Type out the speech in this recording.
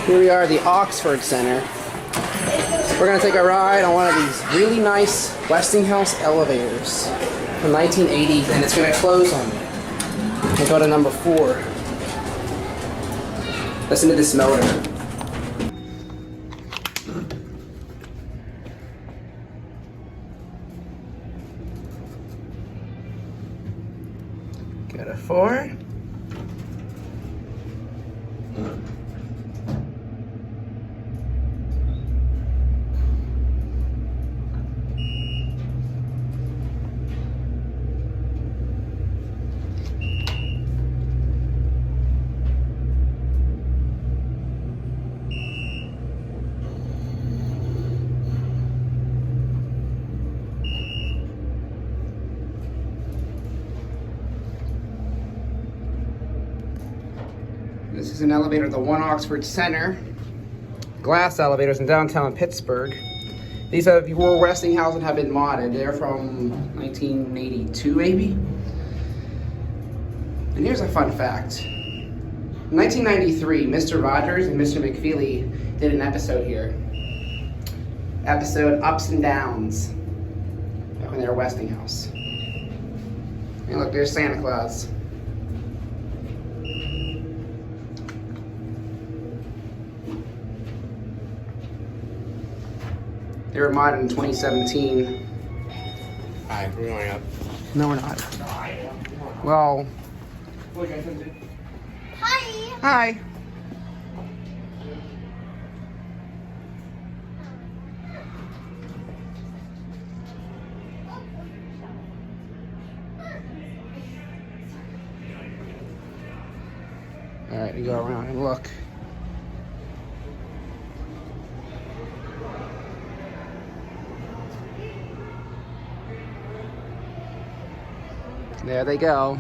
Here we are at the Oxford Center. We're going to take a ride on one of these really nice Westinghouse elevators from 1980, and it's going to close on me. We'll go to number 4. Listen to this motor. Go to 4. This is an elevator at the One Oxford Center. Glass elevators in downtown Pittsburgh. These were Westinghouse and have been modded. They're from 1982, maybe. And here's a fun fact. In 1993, Mr. Rogers and Mr. McFeely did an episode here. Episode Ups and Downs. Back when they were Westinghouse. And look, there's Santa Claus. They were modded in 2017. Alright, we're going up. No, we're not. Well. Hi. Hi. All right, we go around and look. There they go.